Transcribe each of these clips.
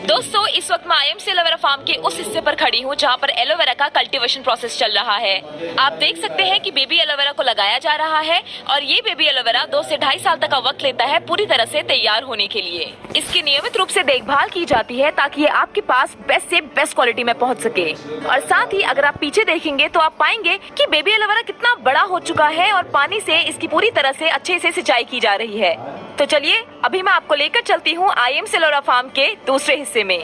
दोस्तों इस वक्त मैं आईएमसी एलोवेरा फार्म के उस हिस्से पर खड़ी हूँ जहाँ पर एलोवेरा का कल्टीवेशन प्रोसेस चल रहा है। आप देख सकते हैं कि बेबी एलोवेरा को लगाया जा रहा है और ये बेबी एलोवेरा 2 से 2.5 साल तक का वक्त लेता है पूरी तरह से तैयार होने के लिए। इसकी नियमित रूप से देखभाल की जाती है ताकि ये आपके पास बेस्ट से बेस्ट क्वालिटी में पहुँच सके। और साथ ही अगर आप पीछे देखेंगे तो आप पाएंगे कि बेबी एलोवेरा कितना बड़ा हो चुका है और पानी से इसकी पूरी तरह से अच्छे से सिंचाई की जा रही है। तो चलिए अभी मैं आपको लेकर चलती हूँ आईएमसी एलोवेरा फार्म के दूसरे हिस्से में।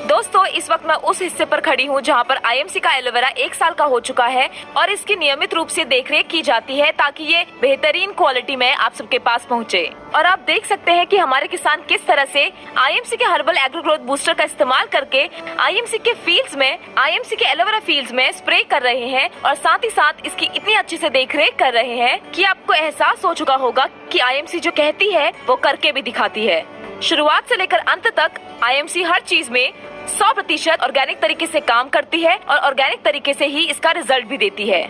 दोस्तों इस वक्त मैं उस हिस्से पर खड़ी हूँ जहाँ पर आईएमसी का एलोवेरा 1 साल का हो चुका है और इसकी नियमित रूप से देखरेख की जाती है ताकि ये बेहतरीन क्वालिटी में आप सबके पास पहुँचे। और आप देख सकते हैं कि हमारे किसान किस तरह से आईएमसी के हर्बल एग्रो ग्रोथ बूस्टर का इस्तेमाल करके आईएमसी के फील्ड्स में, आईएमसी के एलोवेरा फील्ड्स में स्प्रे कर रहे हैं और साथ ही साथ इसकी इतनी अच्छे से देखरेख कर रहे हैं कि आपको एहसास हो चुका होगा कि आईएमसी जो कहती है वो करके भी दिखाती है। शुरुआत से लेकर अंत तक आईएमसी हर चीज में 100% ऑर्गेनिक तरीके से काम करती है और ऑर्गेनिक तरीके से ही इसका रिजल्ट भी देती है।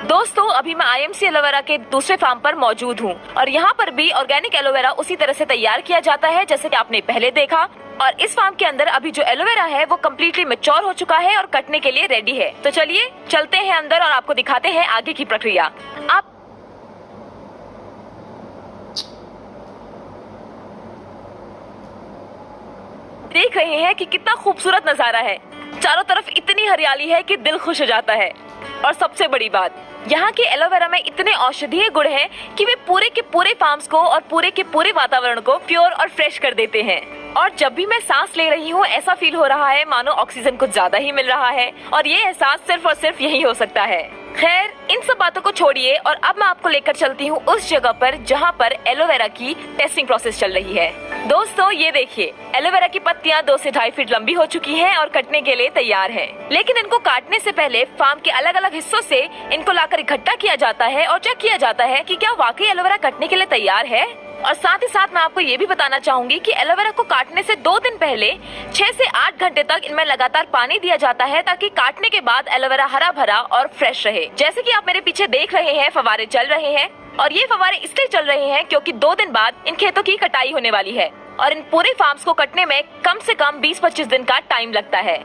दोस्तों अभी मैं आईएमसी एलोवेरा के दूसरे फार्म पर मौजूद हूँ और यहाँ पर भी ऑर्गेनिक एलोवेरा उसी तरह से तैयार किया जाता है जैसे कि आपने पहले देखा। और इस फार्म के अंदर अभी जो एलोवेरा है वो कम्प्लीटली मैच्योर हो चुका है और कटने के लिए रेडी है। तो चलिए चलते हैं अंदर और आपको दिखाते हैं आगे की प्रक्रिया। आप देख रहे हैं कि कितना खूबसूरत नजारा है। चारों तरफ इतनी हरियाली है कि दिल खुश हो जाता है। और सबसे बड़ी बात, यहाँ के एलोवेरा में इतने औषधीय गुण हैं कि वे पूरे के पूरे फार्म्स को और पूरे के पूरे वातावरण को प्योर और फ्रेश कर देते हैं। और जब भी मैं सांस ले रही हूँ ऐसा फील हो रहा है मानो ऑक्सीजन कुछ ज्यादा ही मिल रहा है और ये एहसास सिर्फ और सिर्फ यही हो सकता है। खैर इन सब बातों को छोड़िए और अब मैं आपको लेकर चलती हूँ उस जगह पर जहाँ पर एलोवेरा की टेस्टिंग प्रोसेस चल रही है। दोस्तों ये देखिए, एलोवेरा की पत्तियाँ 2 से 2.5 फीट लंबी हो चुकी हैं और कटने के लिए तैयार हैं। लेकिन इनको काटने से पहले फार्म के अलग अलग हिस्सों से इनको लाकर इकट्ठा किया जाता है और चेक किया जाता है कि क्या वाकई एलोवेरा कटने के लिए तैयार है। और साथ ही साथ मैं आपको ये भी बताना चाहूंगी कि एलोवेरा को काटने से 2 दिन पहले 6 से 8 घंटे तक इनमें लगातार पानी दिया जाता है ताकि काटने के बाद एलोवेरा हरा भरा और फ्रेश रहे। जैसे कि आप मेरे पीछे देख रहे हैं फव्वारे चल रहे हैं और ये फव्वारे इसलिए चल रहे हैं क्योंकि 2 दिन बाद इन खेतों की कटाई होने वाली है और इन पूरे फार्म्स को कटने में कम से कम 20-25 दिन का टाइम लगता है।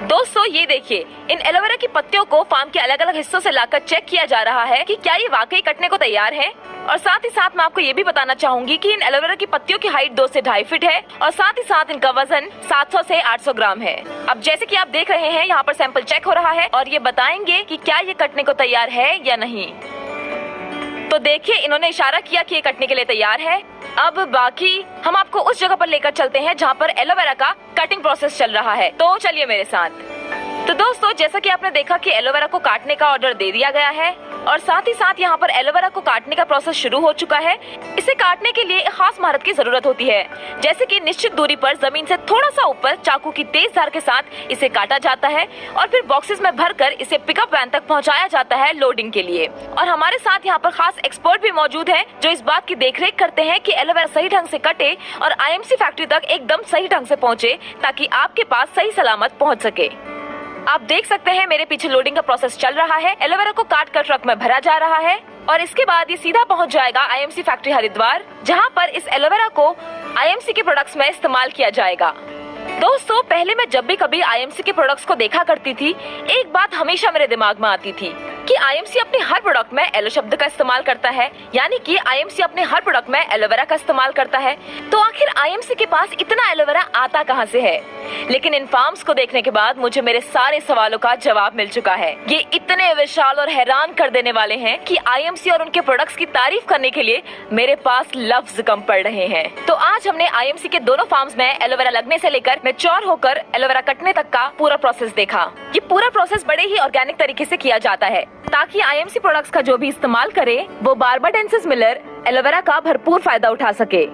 दोस्तों ये देखिए, इन एलोवेरा की पत्तियों को फार्म के अलग अलग हिस्सों से लाकर चेक किया जा रहा है कि क्या ये वाकई कटने को तैयार है। और साथ ही साथ मैं आपको ये भी बताना चाहूंगी कि इन एलोवेरा की पत्तियों की हाइट 2 से 2.5 फीट है और साथ ही साथ इनका वजन 700 से 800 ग्राम है। अब जैसे कि आप देख रहे हैं यहाँ पर सैंपल चेक हो रहा है और ये बताएंगे कि क्या ये कटने को तैयार है या नहीं। तो देखिए इन्होंने इशारा किया कि ये कटने के लिए तैयार है। अब बाकी हम आपको उस जगह पर लेकर चलते हैं जहाँ पर एलोवेरा का कटिंग प्रोसेस चल रहा है। तो चलिए मेरे साथ। तो दोस्तों जैसा कि आपने देखा कि एलोवेरा को काटने का ऑर्डर दे दिया गया है और साथ ही साथ यहाँ पर एलोवेरा को काटने का प्रोसेस शुरू हो चुका है। इसे काटने के लिए एक खास महारत की जरूरत होती है, जैसे कि निश्चित दूरी पर जमीन से थोड़ा सा ऊपर चाकू की तेज धार के साथ इसे काटा जाता है और फिर बॉक्सेस में भरकर इसे पिकअप वैन तक पहुँचाया जाता है लोडिंग के लिए। और हमारे साथ यहाँ पर खास एक्सपर्ट भी मौजूद है जो इस बात की देखरेख करते हैं कि एलोवेरा सही ढंग से कटे और आईएमसी फैक्ट्री तक एकदम सही ढंग से पहुँचे ताकि आपके पास सही सलामत पहुँच सके। आप देख सकते हैं मेरे पीछे लोडिंग का प्रोसेस चल रहा है। एलोवेरा को काट कर ट्रक में भरा जा रहा है और इसके बाद ये सीधा पहुंच जाएगा आईएमसी फैक्ट्री हरिद्वार, जहां पर इस एलोवेरा को आईएमसी के प्रोडक्ट्स में इस्तेमाल किया जाएगा। दोस्तों पहले मैं जब भी कभी आईएमसी के प्रोडक्ट्स को देखा करती थी, एक बात हमेशा मेरे दिमाग में आती थी कि आईएमसी अपने हर प्रोडक्ट में एलो शब्द का इस्तेमाल करता है, यानी कि आईएमसी अपने हर प्रोडक्ट में एलोवेरा का इस्तेमाल करता है। तो आखिर आईएमसी के पास इतना एलोवेरा आता कहां से है? लेकिन इन फार्म्स को देखने के बाद मुझे मेरे सारे सवालों का जवाब मिल चुका है। ये इतने विशाल और हैरान कर देने वाले हैं कि आईएमसी और उनके प्रोडक्ट्स की तारीफ करने के लिए मेरे पास लफ्ज कम पड़ रहे हैं। तो आज हमने आईएमसी के दोनों फार्म्स में एलोवेरा लगने से लेकर मैच्योर होकर एलोवेरा कटने तक का पूरा प्रोसेस देखा। ये पूरा प्रोसेस बड़े ही ऑर्गेनिक तरीके से किया जाता है ताकि आईएमसी प्रोडक्ट्स का जो भी इस्तेमाल करे वो बार्बाडेंसिस मिलर एलोवेरा का भरपूर फायदा उठा सके।